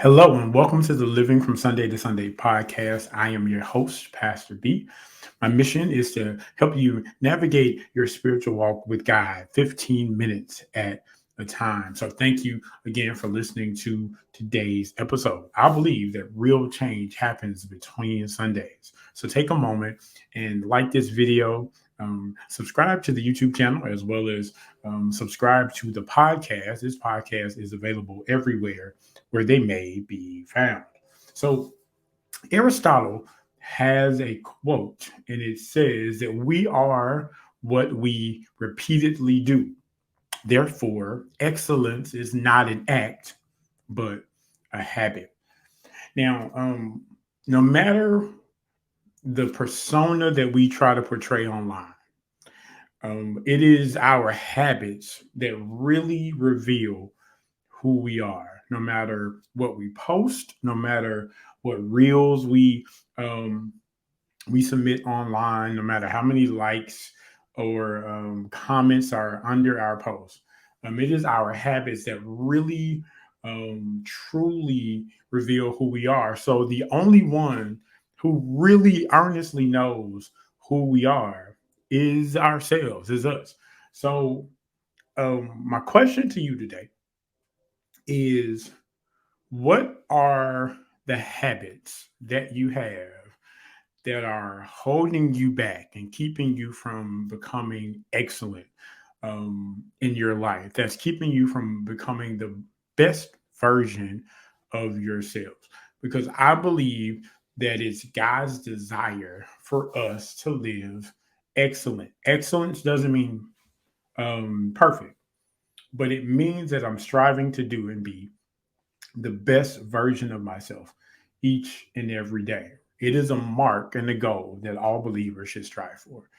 Hello, and welcome to the Living from Sunday to Sunday podcast. I am your host, Pastor B. My mission is to help you navigate your spiritual walk with God 15 minutes at a time. So, thank you again for listening to today's episode. I believe that real change happens between Sundays. So, take a moment and like this video. Subscribe to the YouTube channel as well as subscribe to the podcast. This podcast is available everywhere where they may be found. So, Aristotle has a quote, and it says that we are what we repeatedly do. Therefore, excellence is not an act, but a habit. Now, no matter the persona that we try to portray online, it is our habits that really reveal who we are, no matter what we post, no matter what reels we submit online, no matter how many likes or comments are under our posts. It is our habits that really truly reveal who we are. So the only one who really earnestly knows who we are is ourselves, is us. So my question to you today is, what are the habits that you have that are holding you back and keeping you from becoming excellent in your life? That's keeping you from becoming the best version of yourselves. Because I believe that it's God's desire for us to live excellent. Excellence doesn't mean perfect, but it means that I'm striving to do and be the best version of myself each and every day. It is a mark and a goal that all believers should strive for.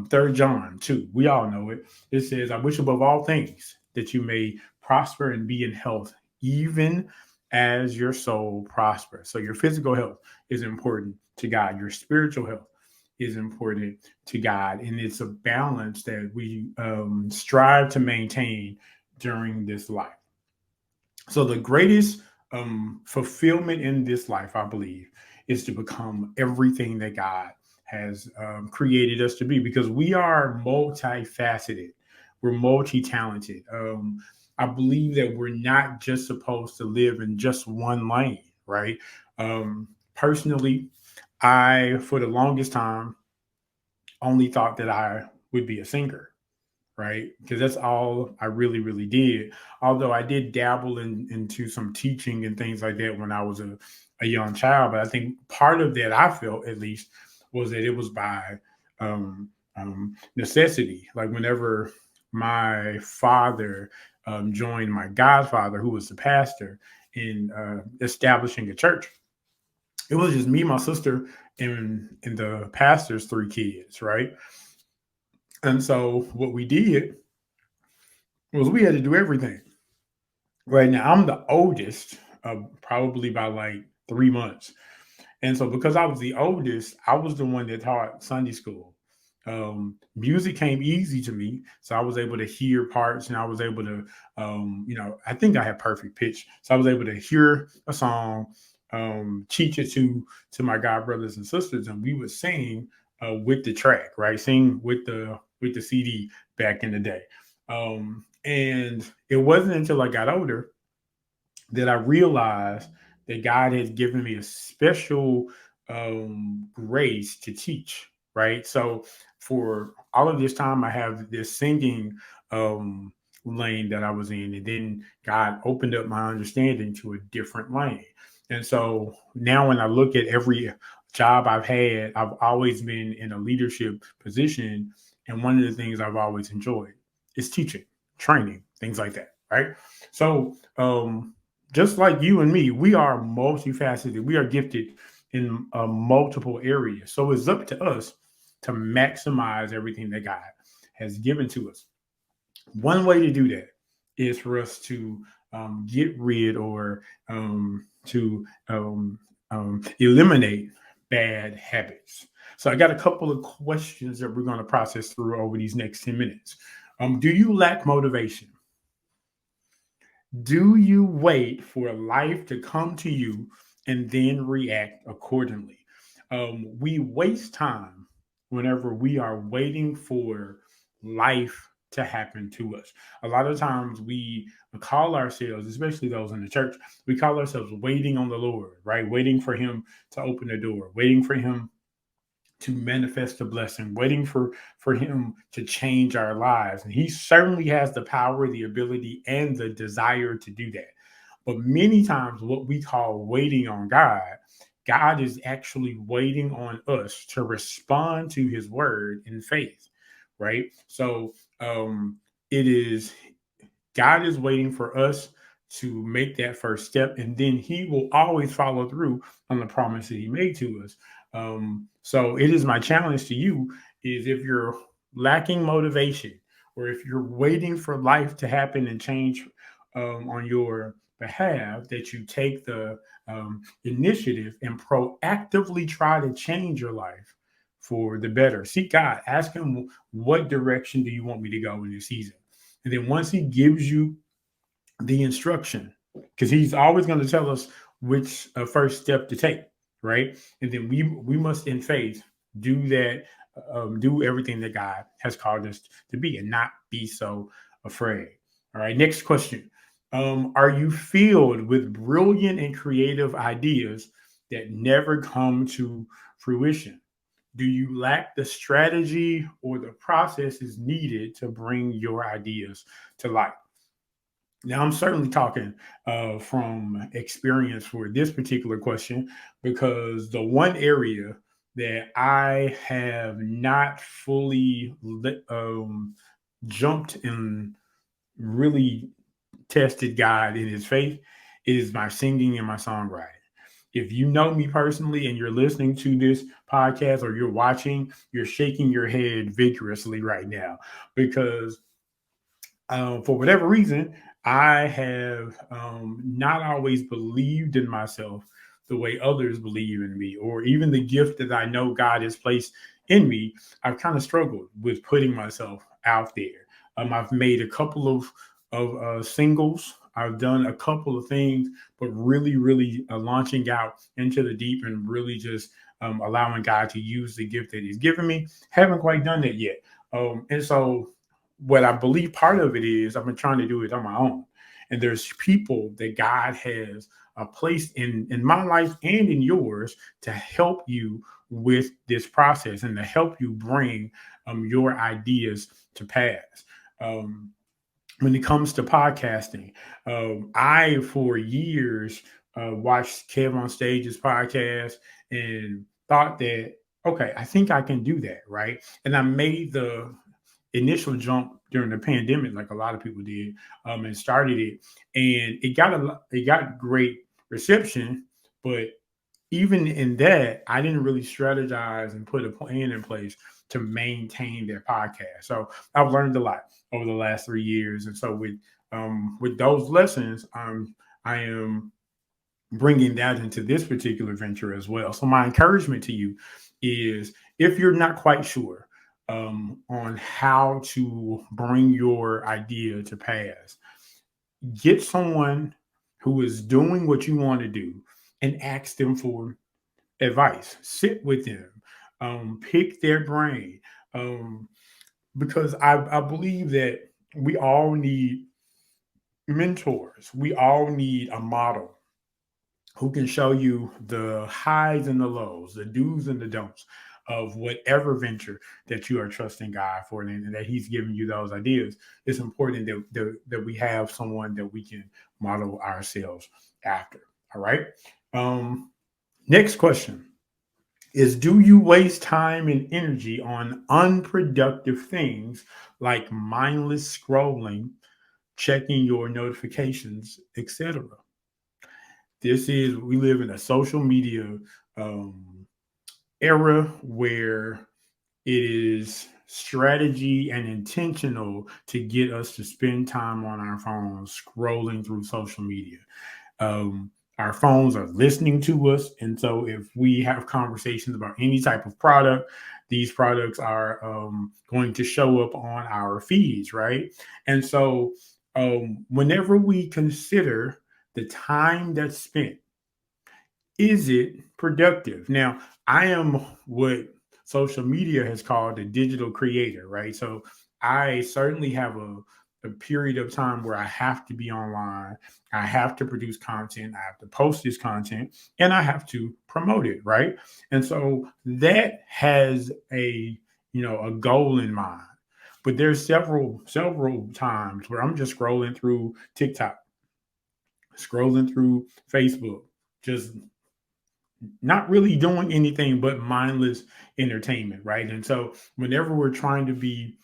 3 John 2, we all know it. It says, I wish above all things that you may prosper and be in health, even as your soul prospers. So your physical health is important to God. Your spiritual health is important to God. And it's a balance that we strive to maintain during this life. So the greatest fulfillment in this life, I believe, is to become everything that God has created us to be, because we are multifaceted. We're multi-talented. I believe that we're not just supposed to live in just one lane, right? Personally, I, for the longest time, only thought that I would be a singer, right? Because that's all I really, really did. Although I did dabble into some teaching and things like that when I was a young child, but I think part of that, I felt at least, was that it was by necessity. Like whenever my father joined my godfather, who was the pastor, in establishing a church, it was just me, my sister, and the pastor's 3 kids, right? And so what we did was we had to do everything. Right now, I'm the oldest, probably by like 3 months. And so, because I was the oldest, I was the one that taught Sunday school. Music came easy to me, so I was able to hear parts, and I was able to, I think I had perfect pitch, so I was able to hear a song, teach it to my god brothers and sisters, and we would sing with the track, right? Sing with the CD back in the day. And it wasn't until I got older that I realized that God has given me a special grace to teach, right? So for all of this time, I have this singing lane that I was in, and then God opened up my understanding to a different lane. And so now when I look at every job I've had, I've always been in a leadership position. And one of the things I've always enjoyed is teaching, training, things like that, right? So, just like you and me, we are multifaceted. We are gifted in multiple areas. So it's up to us to maximize everything that God has given to us. One way to do that is for us to get rid or to eliminate bad habits. So I got a couple of questions that we're going to process through over these next 10 minutes. Do you lack motivation? Do you wait for life to come to you and then react accordingly? We waste time whenever we are waiting for life to happen to us. A lot of times we call ourselves, especially those in the church, we call ourselves waiting on the Lord, right? Waiting for Him to open the door, waiting for Him to manifest a blessing, waiting for him to change our lives. And he certainly has the power, the ability, and the desire to do that. But many times, what we call waiting on God, God is actually waiting on us to respond to his word in faith, right? So it is God is waiting for us to make that first step, and then He will always follow through on the promise that He made to us. So it is my challenge to you: is if you're lacking motivation, or if you're waiting for life to happen and change on your behalf, that you take the initiative and proactively try to change your life for the better. Seek God. Ask Him, what direction do you want me to go in this season? And then once he gives you the instruction, because he's always going to tell us which first step to take, right? And then we must, in faith, do that, do everything that God has called us to be, and not be so afraid. All right. Next question: are you filled with brilliant and creative ideas that never come to fruition? Do you lack the strategy or the processes needed to bring your ideas to life? Now, I'm certainly talking from experience for this particular question, because the one area that I have not fully jumped and really tested God in his faith is my singing and my songwriting. If you know me personally and you're listening to this podcast or you're watching, you're shaking your head vigorously right now, because for whatever reason, I have not always believed in myself the way others believe in me, or even the gift that I know God has placed in me. I've kind of struggled with putting myself out there. I've made a couple of singles. I've done a couple of things, but really launching out into the deep and really just allowing God to use the gift that He's given me. Haven't quite done that yet. And so what I believe part of it is I've been trying to do it on my own. And there's people that God has placed in my life and in yours to help you with this process and to help you bring your ideas to pass. Um, when it comes to podcasting, I, for years, watched Kev on Stage's podcast and thought that, okay, I think I can do that, right? And I made the initial jump during the pandemic, like a lot of people did, and started it, and it got great reception. But even in that, I didn't really strategize and put a plan in place to maintain their podcast. So I've learned a lot over the last 3 years, and so with those lessons, I am bringing that into this particular venture as well. So my encouragement to you is, if you're not quite sure on how to bring your idea to pass, get someone who is doing what you want to do and ask them for advice. Sit with them, pick their brain, um, because I believe that we all need mentors. We all need a model who can show you the highs and the lows, the do's and the don'ts of whatever venture that you are trusting God for, and that He's giving you those ideas. It's important that we have someone that we can model ourselves after. All right. Um, Next question is: do you waste time and energy on unproductive things like mindless scrolling, checking your notifications, etc.? We live in a social media um, era where it is strategy and intentional to get us to spend time on our phones scrolling through social media. Our phones are listening to us. And so if we have conversations about any type of product, these products are going to show up on our feeds, right? And so whenever we consider the time that's spent, is it productive? Now, I am what social media has called a digital creator, right? So I certainly have a period of time where I have to be online. I have to produce content. I have to post this content and I have to promote it, right? And so that has a goal in mind. But there's several times where I'm just scrolling through TikTok, scrolling through Facebook, just not really doing anything but mindless entertainment, right? And so, whenever we're trying to be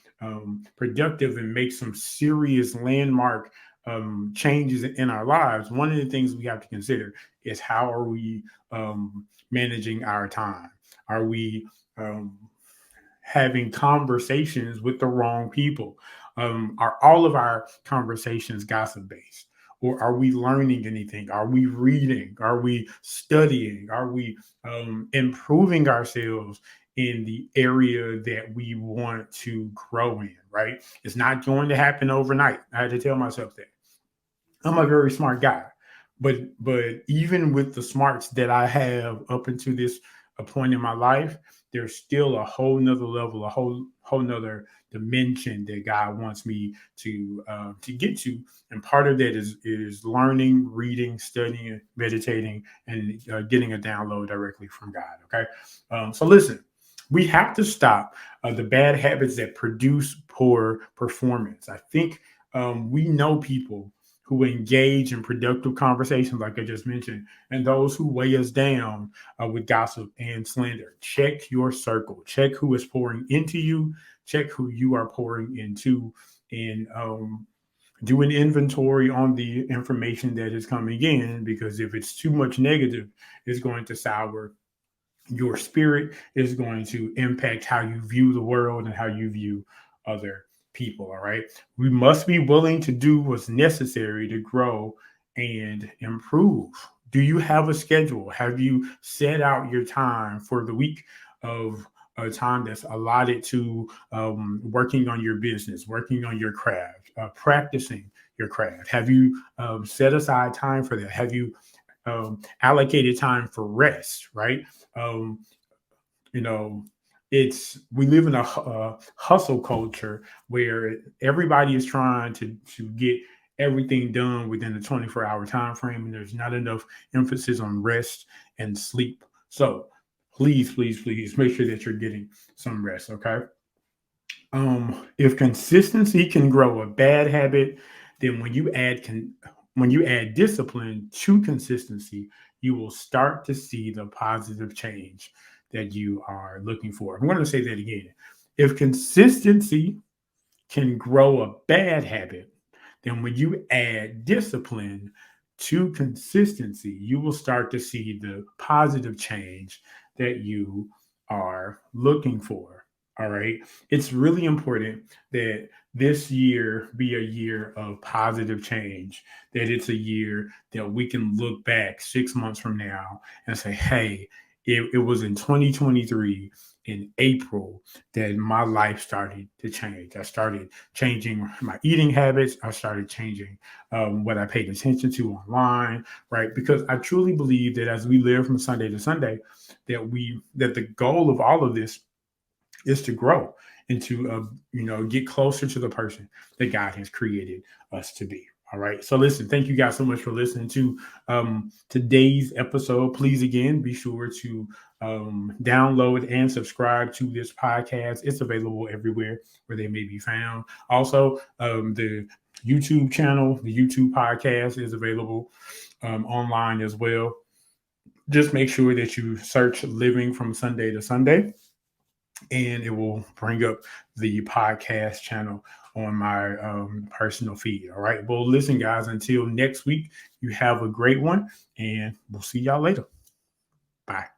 productive and make some serious landmark changes in our lives, one of the things we have to consider is how are we managing our time? Are we um, having conversations with the wrong people? Are all of our conversations gossip based? Or are we learning anything? Are we reading? Are we studying? Are we improving ourselves in the area that we want to grow in, right? It's not going to happen overnight. I had to tell myself that. I'm a very smart guy, but even with the smarts that I have up into this point in my life, there's still a whole nother level, a whole nother dimension that God wants me to get to, and part of that is learning, reading, studying, meditating, and getting a download directly from God. Okay, so listen. We have to stop the bad habits that produce poor performance. I think we know people who engage in productive conversations, like I just mentioned, and those who weigh us down with gossip and slander. Check your circle, check who is pouring into you, check who you are pouring into, and do an inventory on the information that is coming in, because if it's too much negative, it's going to sour your spirit, is going to impact how you view the world and how you view other people. All right. We must be willing to do what's necessary to grow and improve. Do you have a schedule? Have you set out your time for the week of a time that's allotted to working on your business, working on your craft, practicing your craft? Have you set aside time for that? Have you allocated time for rest, right? Um, you know, it's we live in a hustle culture where everybody is trying to get everything done within a 24-hour time frame, and there's not enough emphasis on rest and sleep. So please make sure that you're getting some rest. Okay. If consistency can grow a bad habit, then when you add discipline to consistency, you will start to see the positive change that you are looking for. I'm going to say that again. If consistency can grow a bad habit, then when you add discipline to consistency, you will start to see the positive change that you are looking for. All right. It's really important that this year be a year of positive change, that it's a year that we can look back 6 months from now and say, hey, it was in 2023 in April that my life started to change. I started changing my eating habits. I started changing what I paid attention to online, right? Because I truly believe that as we live from Sunday to Sunday, that the goal of all of this is to grow and to get closer to the person that God has created us to be. All right. So listen, thank you guys so much for listening to today's episode. Please again be sure to download and subscribe to this podcast. It's available everywhere where they may be found. Also, the YouTube channel, the YouTube podcast is available online as well. Just make sure that you search Living from Sunday to Sunday, and it will bring up the podcast channel on my personal feed. All right. Well, listen, guys, until next week, you have a great one, and we'll see y'all later. Bye.